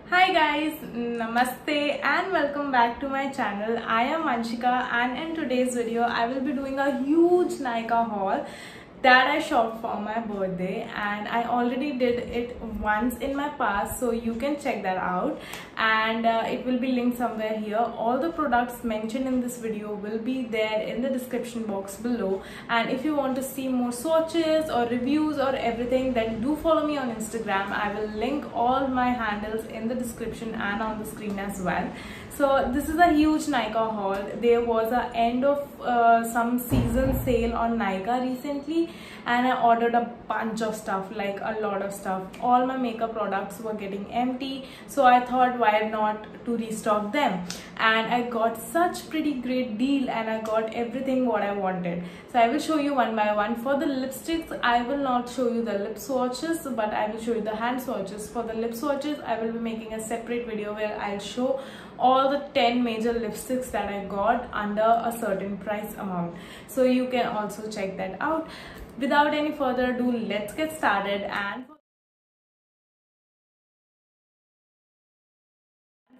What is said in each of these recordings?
Hi guys, Namaste and welcome back to my channel. I am Anshika and in today's video I will be doing a huge Nykaa haul that I shopped for my birthday, and I already did it once in my past, so you can check that out, and it will be linked somewhere here. All the products mentioned in this video will be there in the description box below, and if you want to see more swatches or reviews or everything, then do follow me on Instagram. I will link all my handles in the description and on the screen as well. So this is a huge Nykaa haul. There was a end of some season sale on Nykaa recently, and I ordered a bunch of stuff, like a lot of stuff. All my makeup products were getting empty, so I thought why not to restock them, and I got such pretty great deal and I got everything what I wanted. So I will show you one by one. For the lipsticks, I will not show you the lip swatches, but I will show you the hand swatches. For the lip swatches, I will be making a separate video where I'll show all the 10 major lipsticks that I got under a certain price amount, so you can also check that out. Without any further ado, let's get started. And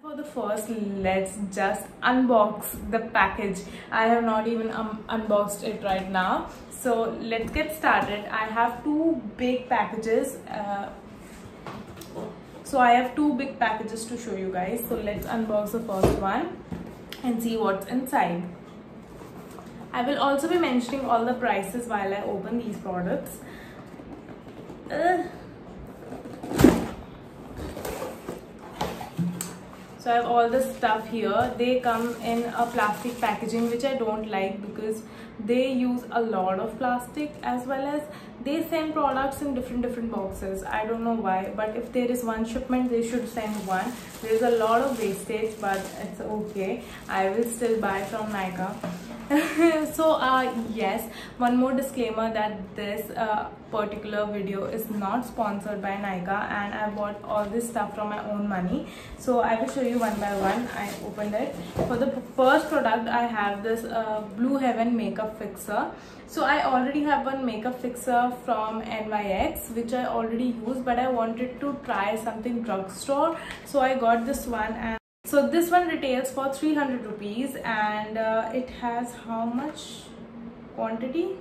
for the first, let's just unbox the package. I have not even unboxed it right now, so let's get started. I have two big packages. So I have two big packages to show you guys. So let's unbox the first one and see what's inside. I will also be mentioning all the prices while I open these products. So I have all the stuff here. They come in a plastic packaging, which I don't like because they use a lot of plastic, as well as they send products in different boxes. I don't know why, but if there is one shipment, they should send one. There's a lot of wastage, but it's okay. I will still buy from Nykaa. So yes, one more disclaimer that this particular video is not sponsored by Nykaa, and I bought all this stuff from my own money. So I will show you one by one. I opened it. For the first product, I have this Blue Heaven makeup fixer. So I already have one makeup fixer from NYX which I already use, but I wanted to try something drugstore, so I got this one. And so this one retails for 300 rupees, and it has how much quantity?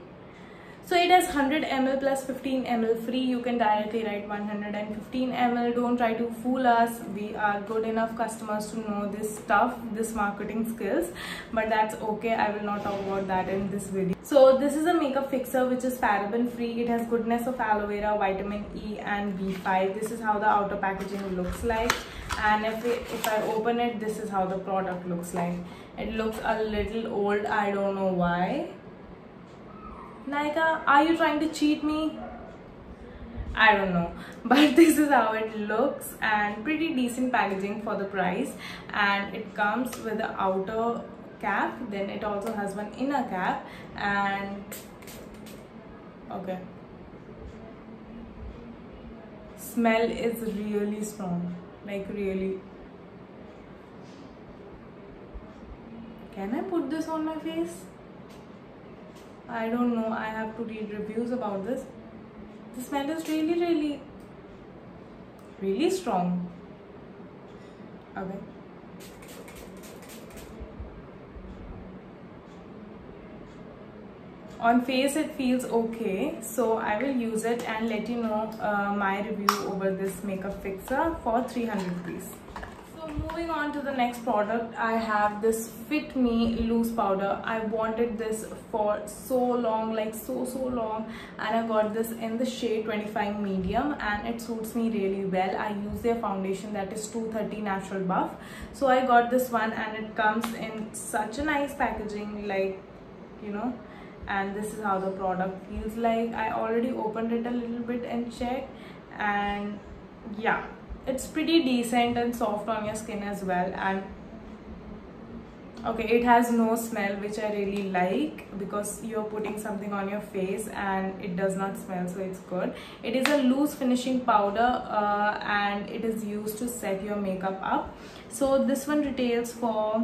So it has 100 ml plus 15 ml free. You can directly write 115 ml. Don't try to fool us. We are good enough customers to know this stuff, this marketing skills, but that's okay. I will not talk about that in this video. So this is a makeup fixer which is paraben free. It has goodness of aloe vera, vitamin E and B5. This is how the outer packaging looks like, and if I open it, this is how the product looks like. It looks a little old. I don't know why. Nykaa, are you trying to cheat me? I don't know, but this is how it looks, and pretty decent packaging for the price. And it comes with the outer cap, then it also has one inner cap, and okay, smell is really strong, like really. Can I put this on my face? I don't know. I have to read reviews about this. The smell is really strong. Okay. On face it feels okay, so I will use it and let you know my review over this makeup fixer for 300 rupees. Moving on to the next product, I have this Fit Me loose powder. I wanted this for so long, like so long, and I got this in the shade 25 medium, and it suits me really well. I use their foundation that is 230 Natural Buff. So I got this one, and it comes in such a nice packaging, like, you know, and this is how the product feels like. I already opened it a little bit and checked, and yeah, it's pretty decent and soft on your skin as well. And okay, it has no smell, which I really like, because you're putting something on your face and it does not smell, so it's good. It is a loose finishing powder, and it is used to set your makeup up. So this one retails for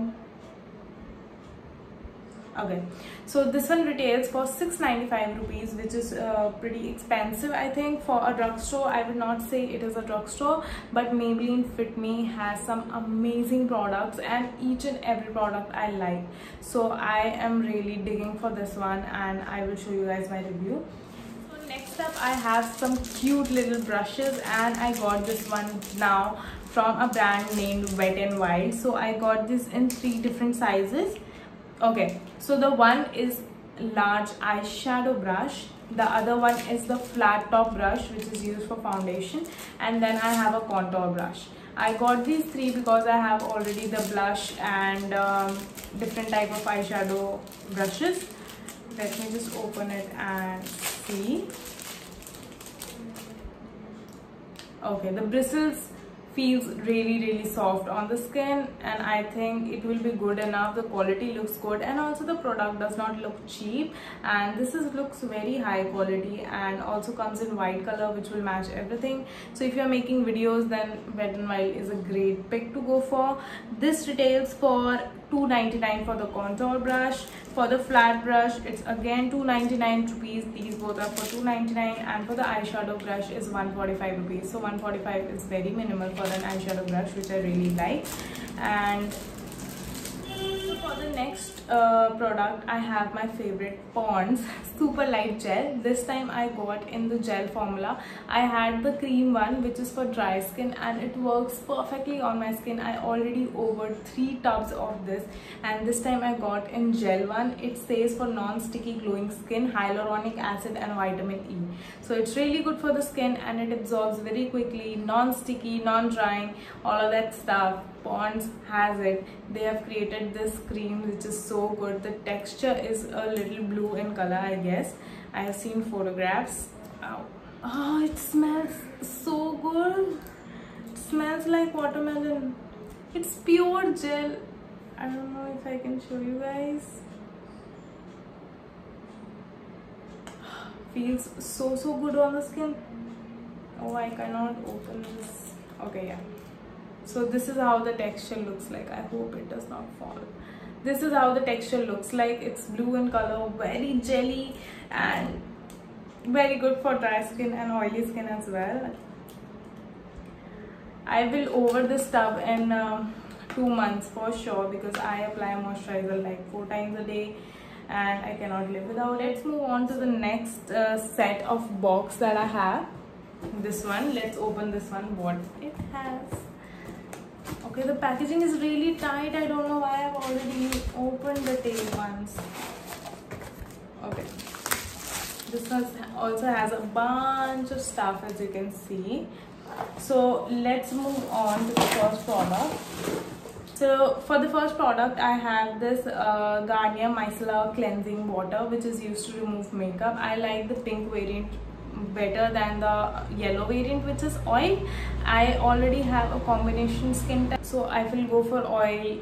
Okay, so this one retails for 695 rupees, which is pretty expensive. I think for a drugstore, I would not say it is a drugstore, but Maybelline Fit Me has some amazing products, and each and every product I like. So I am really digging for this one, and I will show you guys my review. So next up, I have some cute little brushes, and I got this one now from a brand named Wet n Wild. So I got this in 3 different sizes. Okay, so the one is large eyeshadow brush, the other one is the flat top brush which is used for foundation, and then I have a contour brush. I got these 3 because I have already the blush and different type of eyeshadow brushes. Let me just open it and see. Okay, the bristles feels really soft on the skin, and I think it will be good enough. The quality looks good, and also the product does not look cheap, and this looks very high quality, and also comes in white color which will match everything. So if you are making videos, then Wet n Wild is a great pick to go for. This retails for 299 for the contour brush. For the flat brush, it's again 299 rupees. These both are for 299, and for the eyeshadow brush is 145 rupees. So 145 is very minimal for an eyeshadow brush, which I really like. And so for the next product, I have my favorite Pond's Super Light Gel. This time I got in the gel formula. I had the cream one, which is for dry skin, and it works perfectly on my skin. I already over 3 tubs of this, and this time I got in gel one. It says for non-sticky glowing skin, hyaluronic acid and vitamin E. So it's really good for the skin, and it absorbs very quickly, non-sticky, non-drying, all of that stuff. Pond's has it. They have created this cream which is so good. The texture is a little blue in color, I guess. I have seen photographs. Ow. Oh, it smells so good. It smells like watermelon. It's pure gel. I don't know if I can show you guys. Feels so good on the skin. Oh, I cannot open this. Okay, yeah. So this is how the texture looks like. I hope it does not fall. This is how the texture looks like. It's blue in color, very jelly, and very good for dry skin and oily skin as well. I will over this tub in 2 months for sure, because I apply moisturizer like 4 times a day, and I cannot live without it. Let's move on to the next set of box that I have. This one. Let's open this one. What it has. Okay, the packaging is really tight. I don't know why I've already opened the tail ones. Okay. This one also has a bunch of stuff, as you can see. So let's move on to the first product. So for the first product, I have this Garnier Micellar Cleansing Water, which is used to remove makeup. I like the pink variant better than the yellow variant, which is oil. I already have a combination skin type, so I will go for oil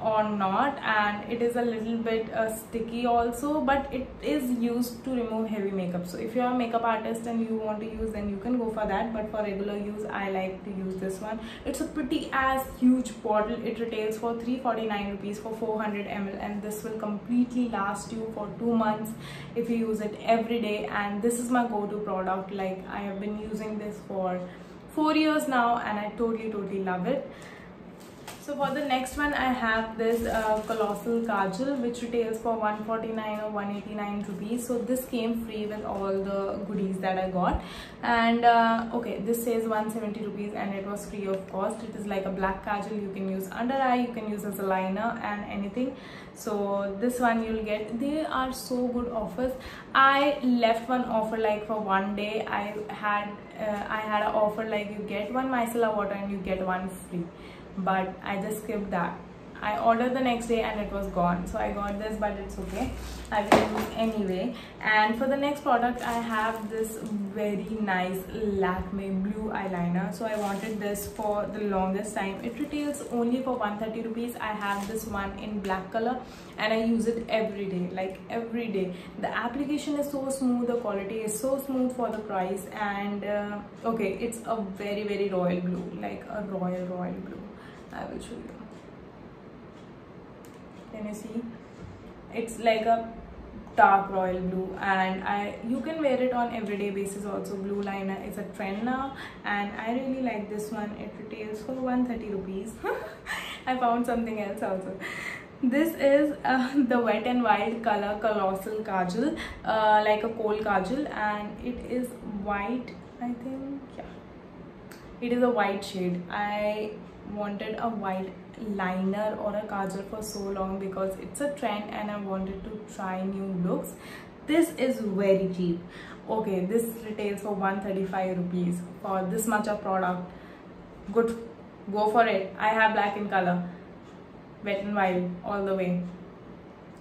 or not, and it is a little bit sticky also, but it is used to remove heavy makeup. So if you're a makeup artist and you want to use, then you can go for that, but for regular use, I like to use this one. It's a pretty as huge bottle. It retails for 349 rupees for 400 ml, and this will completely last you for 2 months if you use it every day. And this is my go-to product. Like, I have been using this for 4 years now, and I totally love it. So for the next one, I have this Colossal Kajal, which retails for 149 or 189 rupees. So this came free with all the goodies that I got. And okay, this says 170 rupees, and it was free of cost. It is like a black kajal. You can use under eye, you can use as a liner and anything. So this one you'll get. They are so good offers. I left one offer like for 1 day. I had an offer like you get one micellar water and you get one free, but I just skipped that. I ordered the next day and it was gone, so I got this, but it's okay, I will use anyway. And for the next product, I have this very nice Lakme blue eyeliner. So I wanted this for the longest time. It retails only for 130 rupees. I have this one in black color and I use it every day, like every day. The application is so smooth, the quality is so smooth for the price, and okay, it's a very royal blue, like a royal blue. I will show you. Can you see? It's like a dark royal blue, and you can wear it on everyday basis also. Blue liner is a trend now, and I really like this one. It retails for 130 rupees. I found something else also. This is the Wet n Wild color colossal kajal, like a kohl kajal, and it is white, I think. Yeah, it is a white shade. I wanted a white liner or a kajal for so long because it's a trend and I wanted to try new looks. This is very cheap. Okay, this retails for 135 rupees for this much of product. Good, go for it. I have black in color. Wet n Wild all the way.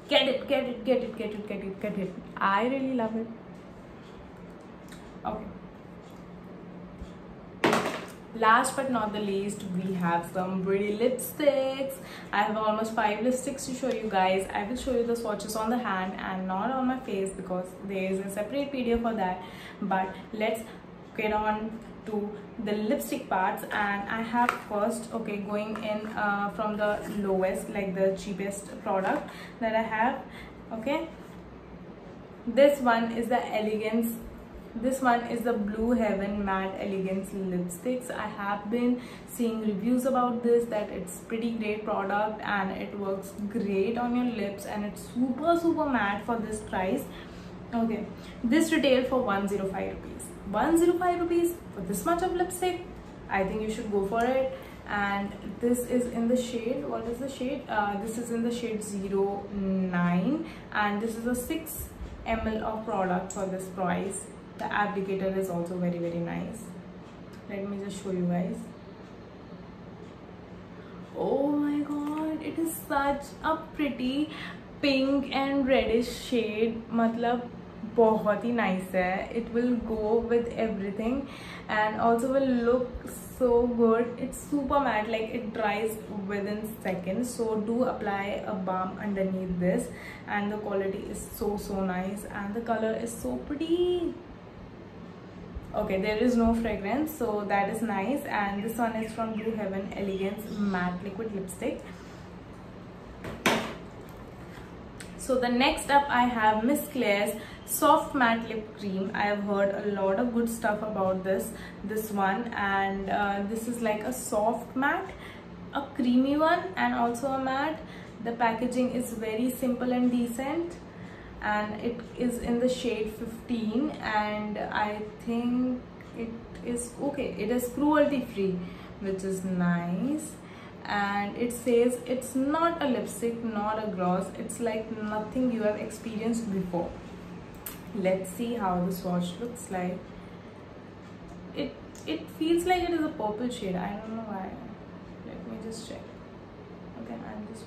Get it, get it, get it, get it, get it, get it. I really love it. Okay. Last but not the least, we have some pretty lipsticks. I have almost 5 lipsticks to show you guys. I will show you the swatches on the hand and not on my face because there is a separate video for that. But let's get on to the lipstick parts, and I have first, okay, going in from the lowest, like the cheapest product that I have. Okay, this one is the Elegance. This one is the Blue Heaven Matte Elegance lipsticks. I have been seeing reviews about this, that it's pretty great product and it works great on your lips, and it's super matte for this price. Okay, this retail for 105 rupees. 105 rupees for this much of lipstick. I think you should go for it. And this is in the shade, what is the shade? This is in the shade 09, and this is a 6 ml of product for this price. The applicator is also very nice. Let me just show you guys. Oh my god, it is such a pretty pink and reddish shade. Matlab बहुत ही nice है. It will go with everything and also will look so good. It's super matte, like it dries within seconds. So do apply a balm underneath this, and the quality is so nice, and the color is so pretty. Okay, there is no fragrance, so that is nice. And this one is from Blue Heaven Elegance Matte Liquid Lipstick. So the next up I have Miss Claire's Soft Matte Lip Cream. I have heard a lot of good stuff about this one, and this is like a soft matte, a creamy one, and also a matte. The packaging is very simple and decent, and it is in the shade 15, and I think it is okay. It is cruelty free, which is nice. And it says it's not a lipstick, not a gloss. It's like nothing you have experienced before. Let's see how the swatch looks like. It feels like it is a purple shade. I don't know why. Let me just check. Okay, I'm just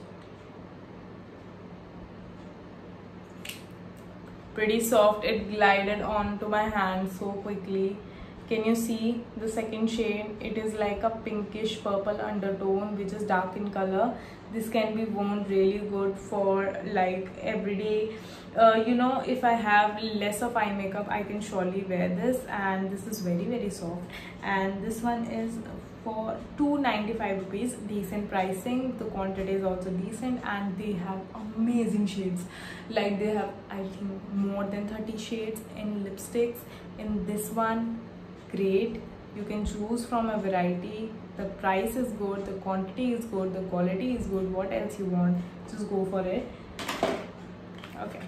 pretty soft. It glided onto my hand so quickly. Can you see the second shade? It is like a pinkish purple undertone, which is dark in color. This can be worn really good for like everyday. You know, if I have less of eye makeup, I can surely wear this, and this is very soft. And this one is for 295 rupees. Decent pricing. The quantity is also decent, and they have amazing shades. Like they have, I think, more than 30 shades in lipsticks. In this one, great. You can choose from a variety. The price is good, the quantity is good, the quality is good. What else you want? Just go for it. Okay,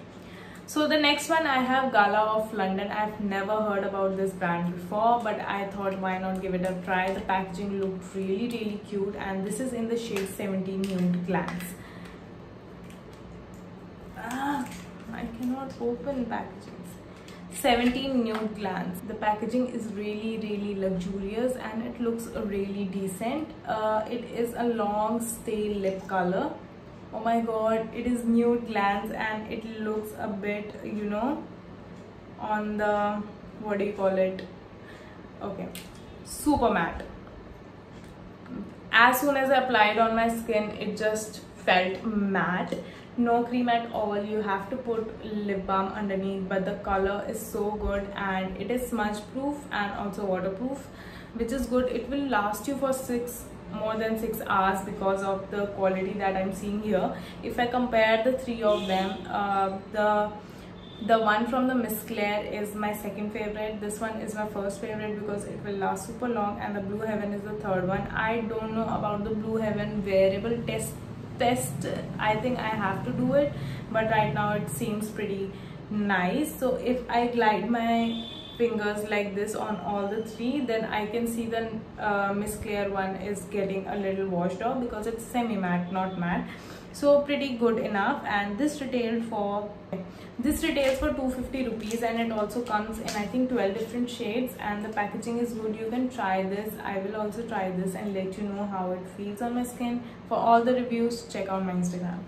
so the next one I have Gala of London. I've never heard about this brand before, but I thought why not give it a try. The packaging looked really cute, and this is in the shade 17 Nude Glance. I cannot open packaging. 17 Nude Glance. The packaging is really luxurious, and it looks really decent. It is a long stay lip color. Oh my god, it is Nude Glance, and it looks a bit, you know, on the, what do you call it? Okay, super matte. As soon as I applied on my skin, it just felt matte. No cream at all. You have to put lip balm underneath, but the color is so good, and it is smudge proof and also waterproof, which is good. It will last you for 6 more than 6 hours because of the quality that I'm seeing here. If I compare the three of them, the one from the Miss Claire is my second favorite. This one is my first favorite because it will last super long, and the Blue Heaven is the third one. I don't know about the Blue Heaven wearable test. I think I have to do it, but right now it seems pretty nice. So if I glide my fingers like this on all the three, then I can see the Miss Claire one is getting a little washed off because it's semi matte, not matte. So pretty good enough. And this retails for 250 rupees, and it also comes in I think 12 different shades, and the packaging is good. You can try this. I will also try this and let you know how it feels on my skin. For all the reviews, check out my Instagram.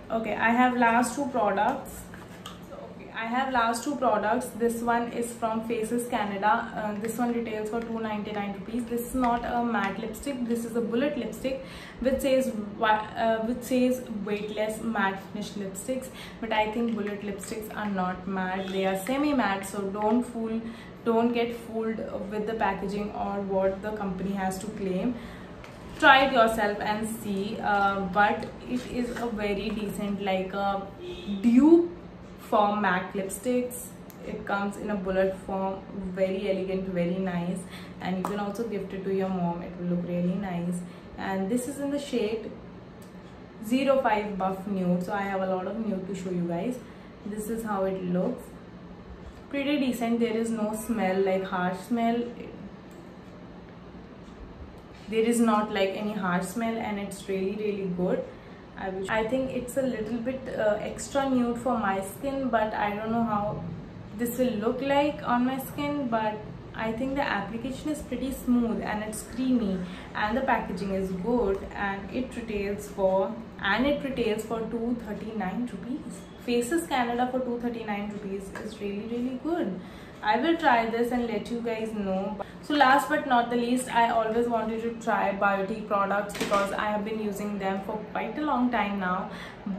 Okay, I have last two products. This one is from Faces Canada. This one retails for 299 rupees. This is not a matte lipstick. This is a bullet lipstick which says weightless matte finish lipsticks. But I think bullet lipsticks are not matte. They are semi matte. So don't get fooled with the packaging or what the company has to claim. Try it yourself and see. But it is a very decent, like a dupe for MAC lipsticks. It comes in a bullet form, very elegant, very nice, and you can also gift it to your mom. It will look really nice. And this is in the shade 05 Buff Nude. So I have a lot of nude to show you guys. This is how it looks. Pretty decent. There is no smell, like harsh smell. There is not like any harsh smell, and it's really good. I think it's a little bit extra nude for my skin, but I don't know how this will look like on my skin. But I think the application is pretty smooth and it's creamy, and the packaging is good, and it retails for 239 rupees. Faces Canada for 239 rupees is really good. I will try this and let you guys know. So last but not the least, I always wanted to try Biotique products because I have been using them for quite a long time now.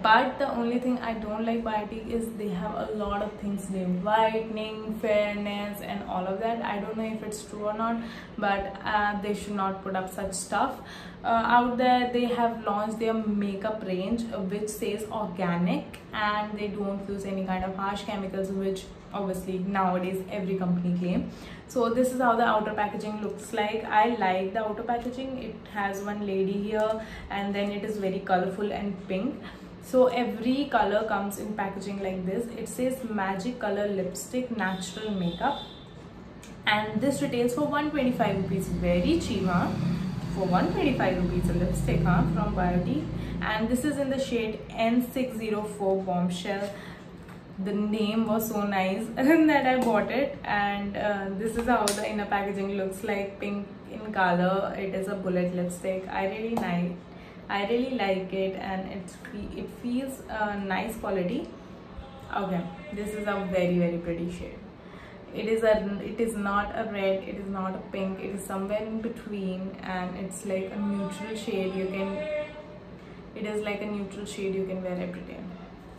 But the only thing I don't like Biotique is they have a lot of things named whitening, fairness and all of that. I don't know if it's true or not, but they should not put up such stuff out there. They have launched their makeup range which says organic, and they don't use any kind of harsh chemicals, which obviously nowadays every company claim. So this is how the outer packaging looks like. I like the outer packaging. It has one lady here, and then it is very colorful and pink. So every color comes in packaging like this. It says Magic Color Lipstick Natural Makeup, and this retails for 125 rupees. Very cheap, huh? For 125 rupees a lipstick, huh, from Biotique. And this is in the shade N604 Bombshell. The name was so nice that I bought it. And this is how the inner packaging looks like, pink in color. It is a bullet lipstick. I really like it, and it feels nice quality. Okay, this is a very pretty shade. It is not a red, it is not a pink, it is somewhere in between, and it's like a neutral shade. It is like a neutral shade you can wear every day.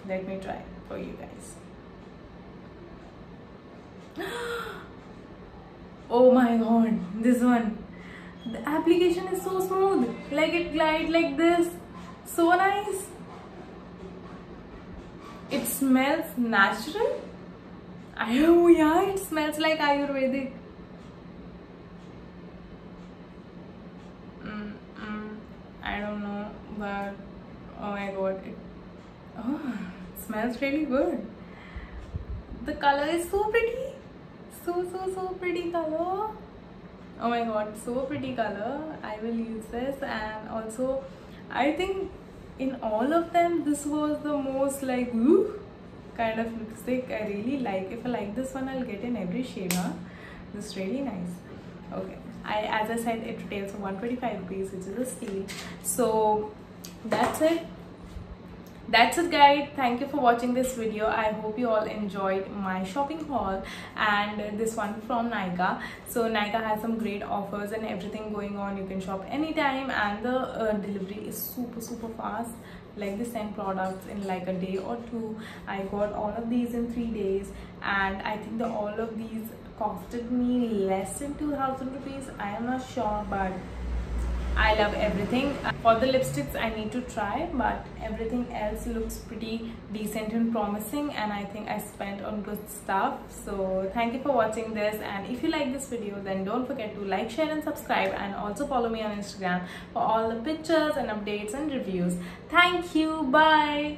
Let me try for you guys. Oh my god, this one. The application is so smooth, like it glides like this. So nice. It smells natural. Oh yeah, it smells like Ayurvedic. I don't know, but oh my god, it smells really good. The color is so pretty. So pretty color. Oh my god, so pretty color. I will use this. And also I think in all of them this was the most like woo kind of lipstick. I really like. If I like this one, I'll get in every shade, huh? This is really nice. Okay, as I said, it retails for 125 rupees, which is a steal. So that's it guys. Thank you for watching this video. I hope you all enjoyed my shopping haul and this one from Nykaa. So Nykaa has some great offers and everything going on. You can shop anytime, and the delivery is super fast. Like they send products in like a day or two. I got all of these in 3 days, and I think all of these costed me less than 2,000 rupees. I am not sure, but I love everything. For the lipsticks I need to try, but everything else looks pretty decent and promising, and I think I spent on good stuff. So thank you for watching this, and if you like this video then don't forget to like, share and subscribe, and also follow me on Instagram for all the pictures and updates and reviews. Thank you. Bye.